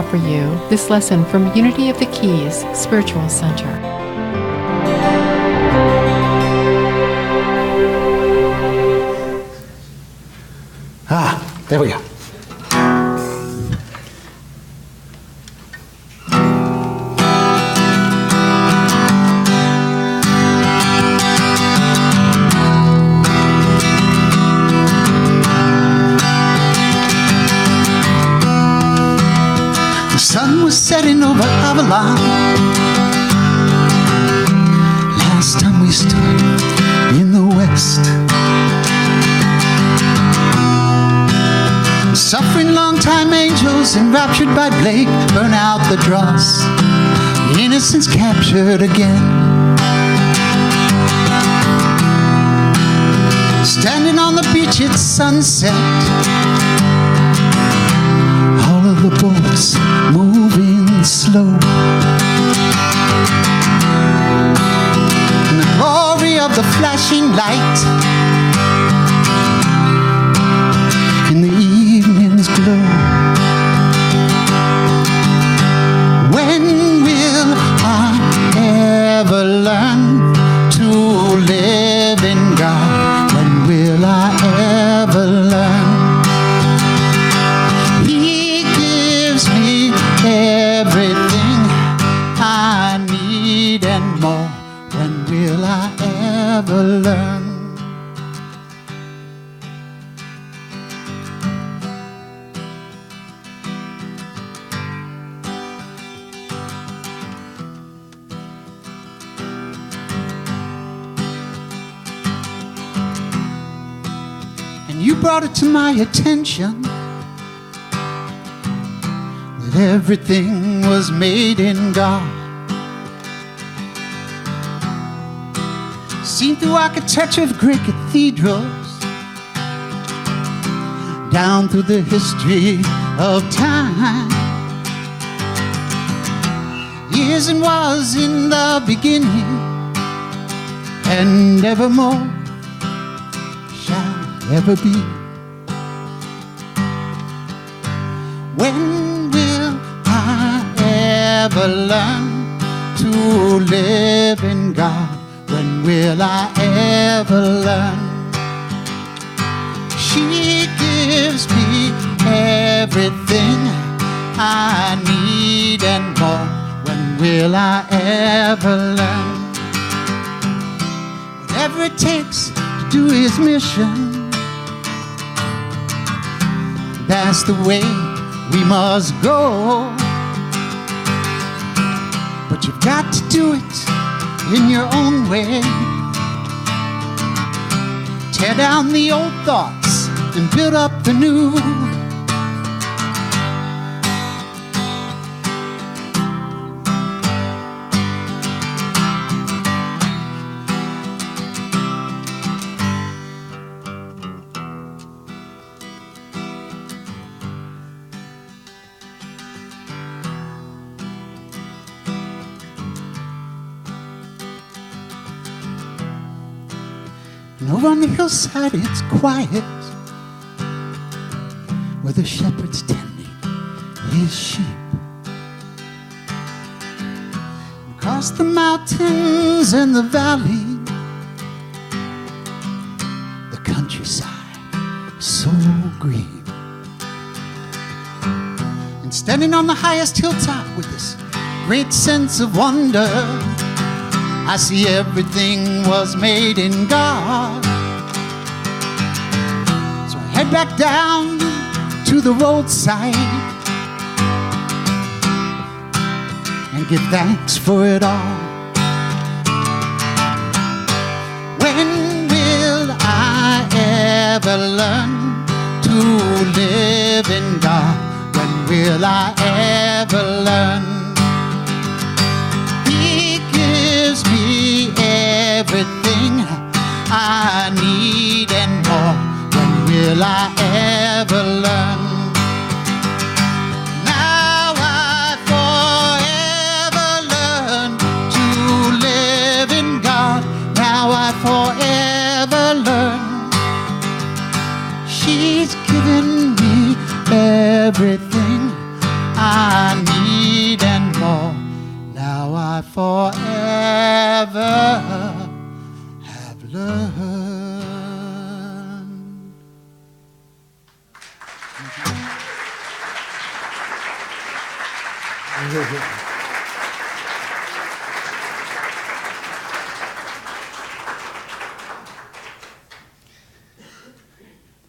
offer you this lesson from Unity of the Keys Spiritual Center. There we go. The sun was setting over Avalon. Last time we stood in the west, suffering long-time angels enraptured by Blake burn out the dross, innocence captured again. Standing on the beach at sunset, all of the boats moving slow, and the glory of the flashing light in the evening's glow. When will I ever learn to live in God? When will I ever learn? He gives me everything I need and more. When will I ever learn? You brought it to my attention that everything was made in God. Seen through architecture of great cathedrals, down through the history of time. Is and was in the beginning, and evermore ever be. When will I ever learn to live in God? When will I ever learn? She gives me everything I need and more. When will I ever learn? Whatever it takes to do His mission, that's the way we must go. But you've got to do it in your own way. Tear down the old thoughts and build up the new. And over on the hillside it's quiet, where the shepherd's tending his sheep. Across the mountains and the valley, the countryside so green. And standing on the highest hilltop with this great sense of wonder, I see everything was made in God. So I head back down to the roadside and give thanks for it all. When will I ever learn to live in God? When will I ever learn? Me everything I need and more. When will I ever learn? Now I forever learn to live in God. Now I forever learn. She's given me everything I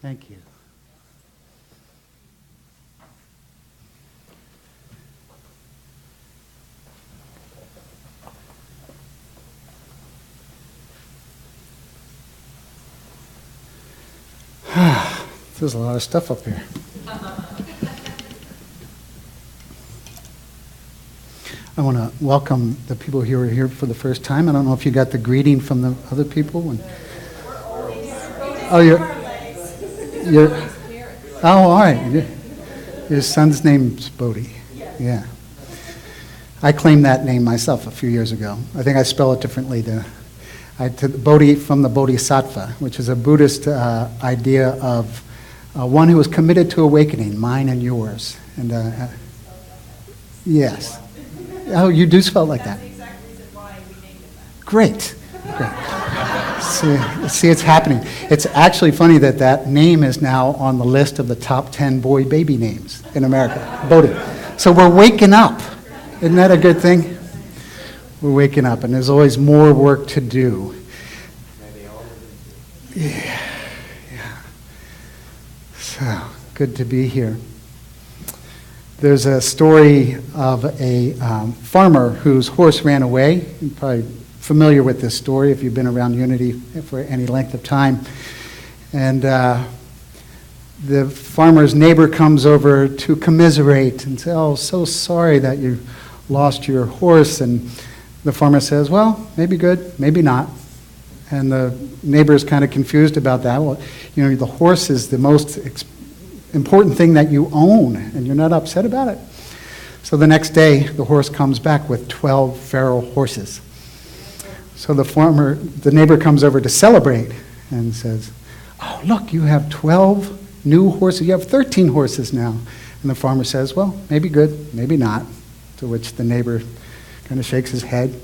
Thank you. There's a lot of stuff up here. I want to welcome the people who are here for the first time. I don't know if you got the greeting from the other people. Oh, you're. Oh, all right. Your son's name's Bodhi. Yeah. I claimed that name myself a few years ago. I think I spell it differently. Bodhi from the Bodhisattva, which is a Buddhist idea of one who is committed to awakening, mine and yours. And yes. Oh, you do spell it like that. That's the exact reason why we named it that. Great. See, it's happening. It's actually funny that name is now on the list of the top 10 boy baby names in America. Bodhi. So we're waking up. Isn't that a good thing? We're waking up, and there's always more work to do. Yeah. So, good to be here. There's a story of a farmer whose horse ran away. You're probably familiar with this story if you've been around Unity for any length of time. And the farmer's neighbor comes over to commiserate and say, "Oh, so sorry that you lost your horse." And the farmer says, "Well, maybe good, maybe not." And the neighbor is kind of confused about that. Well, you know, the horse is the most important thing that you own, and you're not upset about it. So the next day, the horse comes back with 12 feral horses. So the neighbor comes over to celebrate and says, "Oh, look, you have 12 new horses. You have 13 horses now." And the farmer says, "Well, maybe good, maybe not." To which the neighbor kind of shakes his head.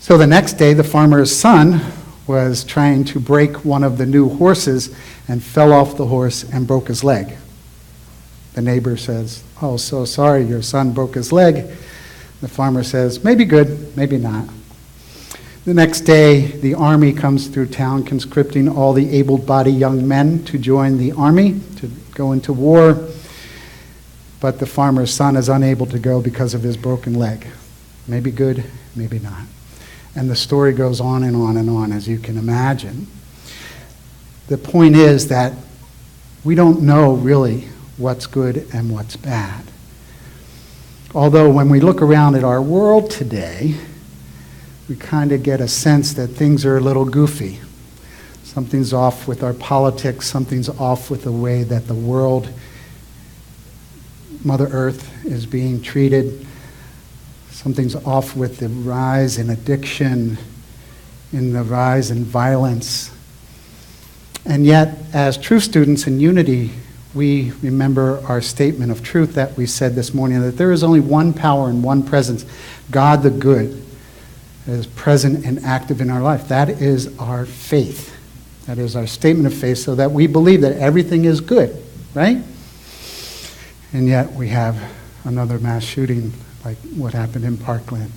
So the next day, the farmer's son was trying to break one of the new horses and fell off the horse and broke his leg. The neighbor says, "Oh, so sorry, your son broke his leg." The farmer says, "Maybe good, maybe not." The next day, the army comes through town conscripting all the able-bodied young men to join the army, to go into war. But the farmer's son is unable to go because of his broken leg. Maybe good, maybe not. And the story goes on and on and on, as you can imagine. The point is that we don't know really what's good and what's bad. Although when we look around at our world today, we kind of get a sense that things are a little goofy. Something's off with our politics, something's off with the way that the world, Mother Earth, is being treated. Something's off with the rise in addiction, in the rise in violence. And yet, as truth students in Unity, we remember our statement of truth that we said this morning, that there is only one power and one presence, God the good, that is present and active in our life. That is our faith. That is our statement of faith, so that we believe that everything is good, right? And yet we have another mass shooting like what happened in Parkland.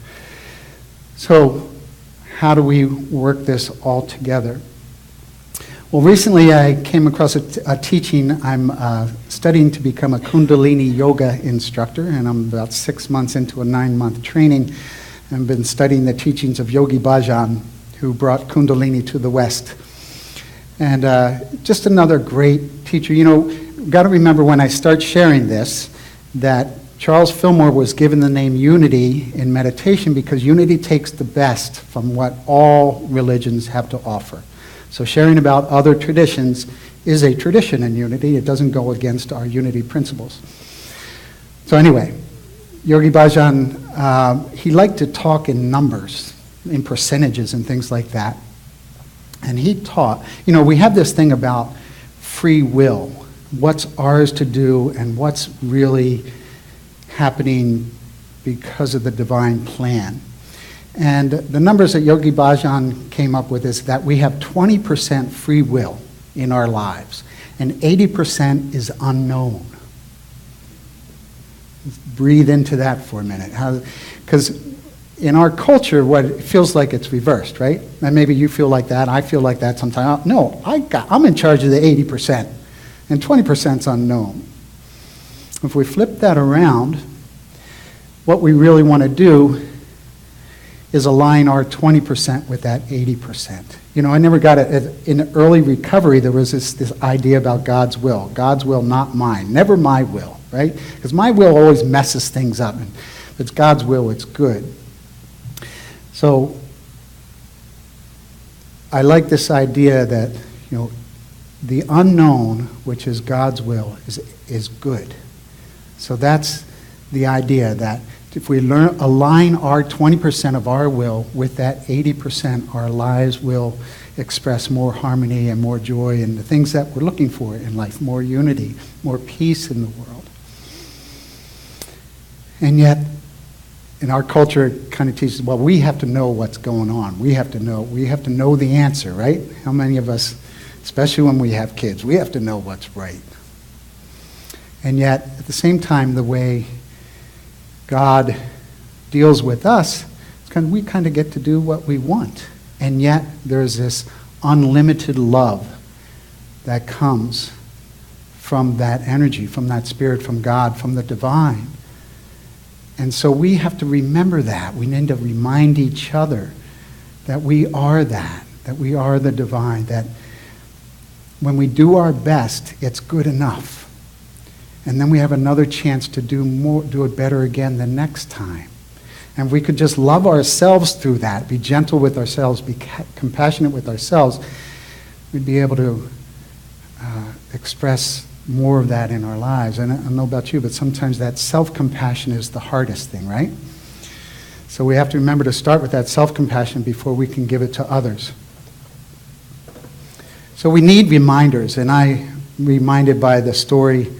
So how do we work this all together? Well, recently I came across a teaching. I'm studying to become a Kundalini yoga instructor, and I'm about 6 months into a 9-month training. I've been studying the teachings of Yogi Bhajan, who brought Kundalini to the West. And just another great teacher. You know, got to remember when I start sharing this, that Charles Fillmore was given the name Unity in meditation because unity takes the best from what all religions have to offer. So sharing about other traditions is a tradition in Unity. It doesn't go against our Unity principles. So anyway, Yogi Bhajan, he liked to talk in numbers, in percentages and things like that. And he taught, you know, we have this thing about free will, what's ours to do and what's really happening because of the divine plan. And the numbers that Yogi Bhajan came up with is that we have 20% free will in our lives, and 80% is unknown. Breathe into that for a minute. Because in our culture, what it feels like it's reversed, right? And maybe you feel like that. I feel like that sometimes. No, I'm in charge of the 80%, and 20%'s unknown. If we flip that around, what we really want to do is align our 20% with that 80%. You know, I never got it. In early recovery, there was this idea about God's will. God's will, not mine. Never my will, right? Because my will always messes things up. And if it's God's will, it's good. So I like this idea that, you know, the unknown, which is God's will, is good. So that's the idea that if we align our 20% of our will with that 80%, our lives will express more harmony and more joy and the things that we're looking for in life, more unity, more peace in the world. And yet, in our culture, it kind of teaches, well, we have to know what's going on. We have to know the answer, right? How many of us, especially when we have kids, we have to know what's right. And yet, at the same time, the way God deals with us, we kind of get to do what we want. And yet, there's this unlimited love that comes from that energy, from that spirit, from God, from the divine. And so we have to remember that. We need to remind each other that we are that we are the divine, that when we do our best, it's good enough. And then we have another chance to do it better again the next time. And if we could just love ourselves through that, be gentle with ourselves, be compassionate with ourselves, we'd be able to express more of that in our lives. And I don't know about you, but sometimes that self-compassion is the hardest thing, right? So we have to remember to start with that self-compassion before we can give it to others. So we need reminders, and I'm reminded by the story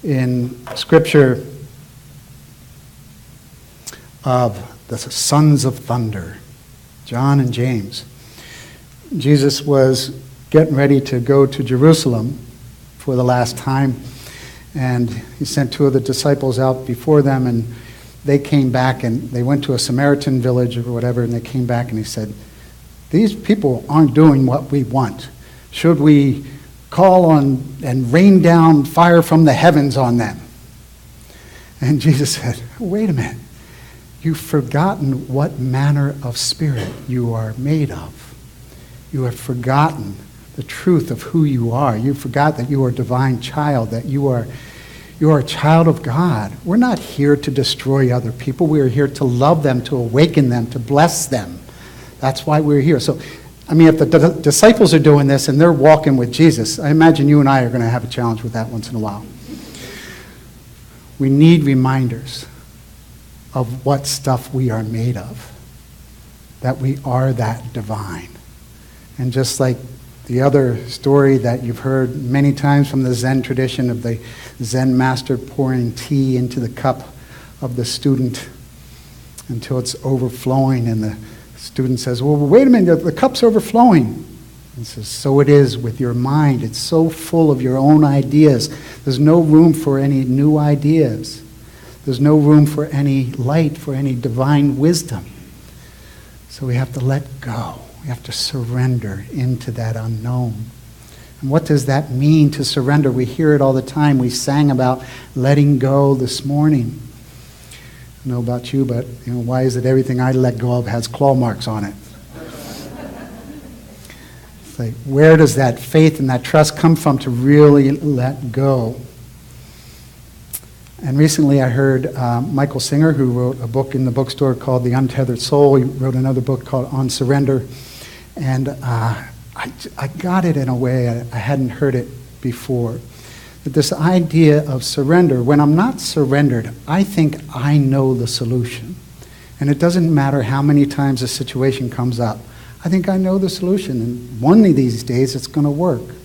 in Scripture of the sons of thunder, John and James. Jesus was getting ready to go to Jerusalem for the last time, and he sent two of the disciples out before them, and they came back, and they went to a Samaritan village or whatever, and they came back, and he said, these people aren't doing what we want. Should we call on and rain down fire from the heavens on them? And Jesus said, wait a minute. You've forgotten what manner of spirit you are made of. You have forgotten the truth of who you are. You forgot that you are a divine child, that you are a child of God. We're not here to destroy other people. We are here to love them, to awaken them, to bless them. That's why we're here. So, I mean, if the disciples are doing this and they're walking with Jesus, I imagine you and I are going to have a challenge with that once in a while. We need reminders of what stuff we are made of, that we are that divine. And just like the other story that you've heard many times from the Zen tradition of the Zen master pouring tea into the cup of the student until it's overflowing, and the student says, well, wait a minute, the cup's overflowing. He says, so it is with your mind. It's so full of your own ideas. There's no room for any new ideas. There's no room for any light, for any divine wisdom. So we have to let go. We have to surrender into that unknown. And what does that mean to surrender? We hear it all the time. We sang about letting go this morning. I don't know about you, but why is it everything I let go of has claw marks on it? It's like, where does that faith and that trust come from to really let go? And recently I heard Michael Singer, who wrote a book in the bookstore called The Untethered Soul. He wrote another book called On Surrender. And I got it in a way I hadn't heard it before. But this idea of surrender, when I'm not surrendered, I think I know the solution. And it doesn't matter how many times a situation comes up. I think I know the solution, and one of these days it's going to work.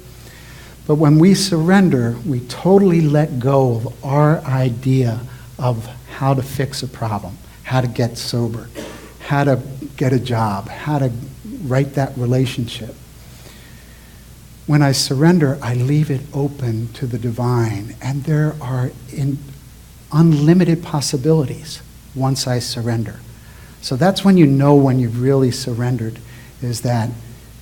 But when we surrender, we totally let go of our idea of how to fix a problem, how to get sober, how to get a job, how to right that relationship. When I surrender, I leave it open to the divine, and there are unlimited possibilities once I surrender. So that's when you know when you've really surrendered, is that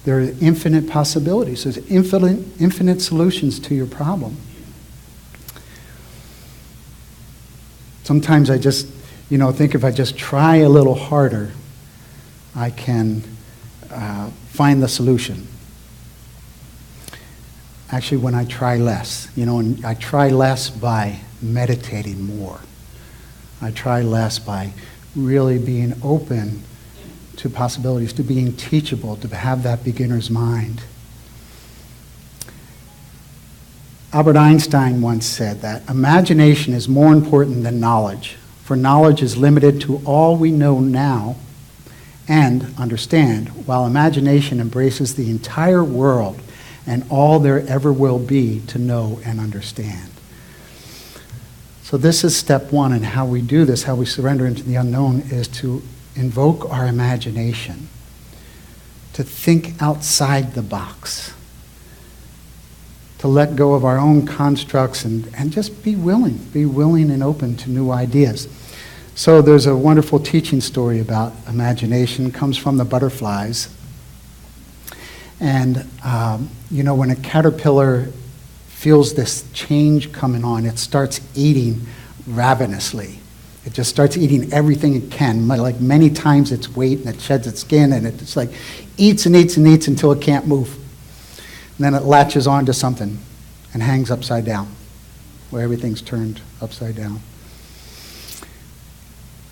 there are infinite possibilities. There's infinite solutions to your problem. Sometimes I just, think if I just try a little harder, I can find the solution. Actually, when I try less, and I try less by meditating more. I try less by really being open to possibilities, to being teachable, to have that beginner's mind. Albert Einstein once said that imagination is more important than knowledge, for knowledge is limited to all we know now and understand, while imagination embraces the entire world and all there ever will be to know and understand. So this is step one, and how we do this, how we surrender into the unknown, is to invoke our imagination, to think outside the box, to let go of our own constructs and just be willing and open to new ideas. So there's a wonderful teaching story about imagination. It comes from the butterflies. And, when a caterpillar feels this change coming on, it starts eating ravenously. It just starts eating everything it can, like many times its weight, and it sheds its skin, and it's like eats and eats and eats until it can't move. And then it latches onto something and hangs upside down, where everything's turned upside down.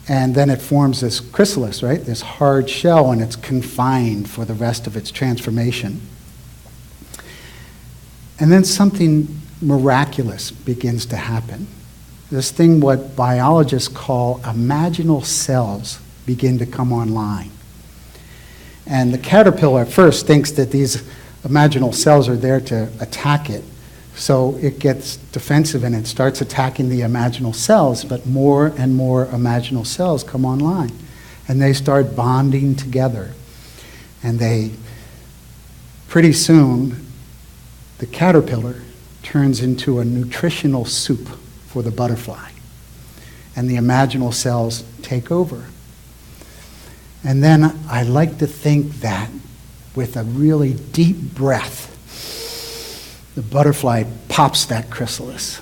And then it forms this chrysalis, right? This hard shell, and it's confined for the rest of its transformation. And then something miraculous begins to happen. This thing what biologists call imaginal cells begin to come online. And the caterpillar at first thinks that these imaginal cells are there to attack it. So it gets defensive and it starts attacking the imaginal cells, but more and more imaginal cells come online. And they start bonding together. And pretty soon, the caterpillar turns into a nutritional soup for the butterfly. And the imaginal cells take over. And then I like to think that with a really deep breath, the butterfly pops that chrysalis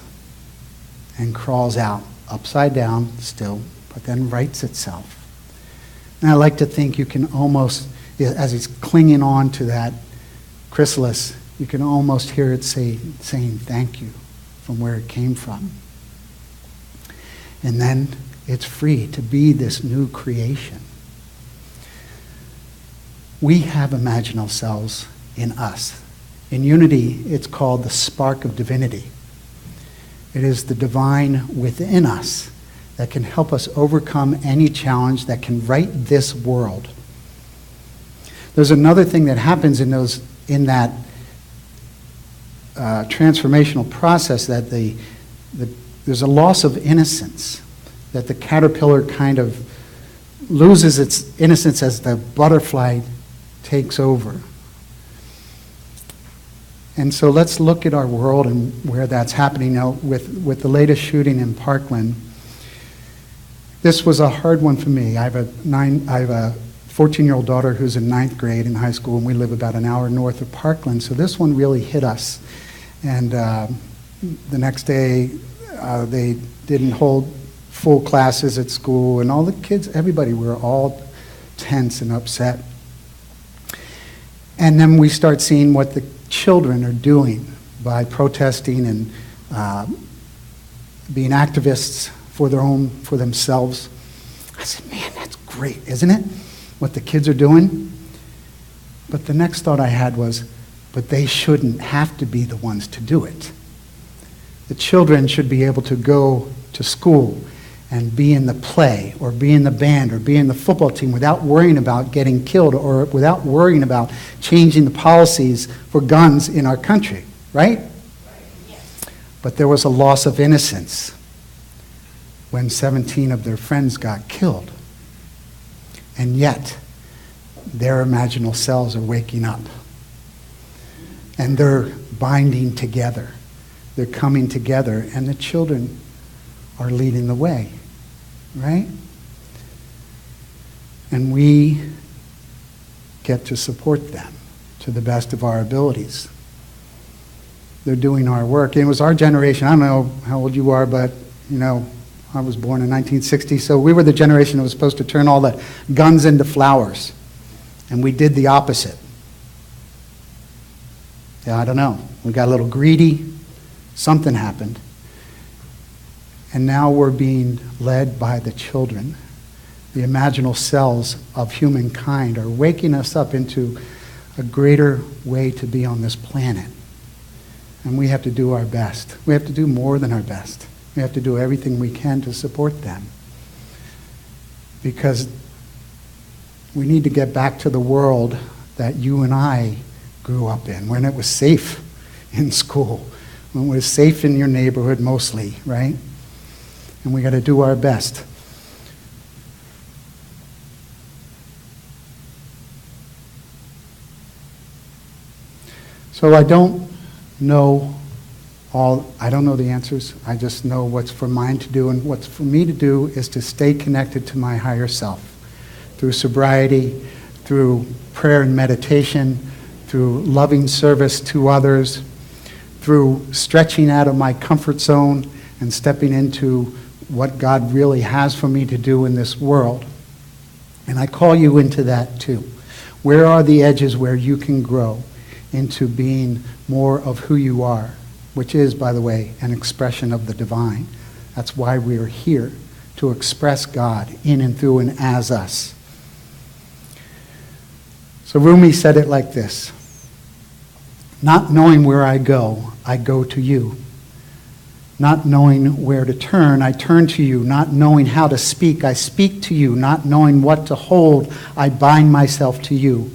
and crawls out upside down still, but then rights itself. And I like to think you can almost, as it's clinging on to that chrysalis, you can almost hear it saying thank you from where it came from. And then it's free to be this new creation. We have imaginal cells in us. In unity, it's called the spark of divinity. It is the divine within us that can help us overcome any challenge, that can right this world. There's another thing that happens in that transformational process, that there's a loss of innocence, that the caterpillar kind of loses its innocence as the butterfly takes over. And so let's look at our world and where that's happening now with the latest shooting in Parkland. This was a hard one for me. I have a 14-year-old daughter who's in 9th grade in high school, and we live about an hour north of Parkland. So this one really hit us. And the next day, they didn't hold full classes at school, and all the kids, everybody, were all tense and upset. And then we start seeing what the children are doing by protesting and being activists for themselves. I said, man, that's great, isn't it? What the kids are doing. But the next thought I had was, but they shouldn't have to be the ones to do it. The children should be able to go to school and be in the play or be in the band or be in the football team without worrying about getting killed or without worrying about changing the policies for guns in our country, right? Yes. But there was a loss of innocence when 17 of their friends got killed. And yet, their imaginal cells are waking up. And they're binding together. They're coming together. And the children are leading the way, right? And we get to support them to the best of our abilities. They're doing our work. It was our generation. I don't know how old you are, but, I was born in 1960, so we were the generation that was supposed to turn all the guns into flowers. And we did the opposite. Yeah, I don't know. We got a little greedy. Something happened. And now we're being led by the children. The imaginal cells of humankind are waking us up into a greater way to be on this planet. And we have to do our best. We have to do more than our best. We have to do everything we can to support them. Because we need to get back to the world that you and I grew up in, when it was safe in school, when it was safe in your neighborhood mostly, right? And we got to do our best. So I don't know the answers. I just know what's for mine to do, and what's for me to do is to stay connected to my higher self through sobriety, through prayer and meditation, through loving service to others, through stretching out of my comfort zone and stepping into what God really has for me to do in this world. And I call you into that too. Where are the edges where you can grow into being more of who you are, which is, by the way, an expression of the divine. That's why we are here, to express God in and through and as us. So Rumi said it like this: not knowing where I go to you. Not knowing where to turn, I turn to you. Not knowing how to speak, I speak to you. Not knowing what to hold, I bind myself to you.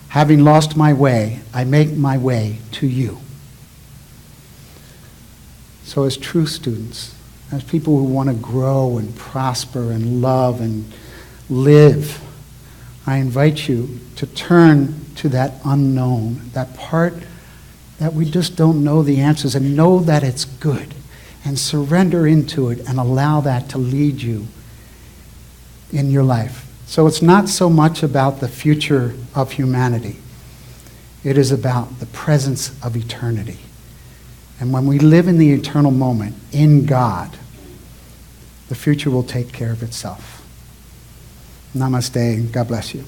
Having lost my way, I make my way to you. So as true students, as people who want to grow and prosper and love and live, I invite you to turn to that unknown, that part that we just don't know the answers, and know that it's good, and surrender into it and allow that to lead you in your life. So it's not so much about the future of humanity. It is about the presence of eternity. And when we live in the eternal moment in God, the future will take care of itself. Namaste. God bless you.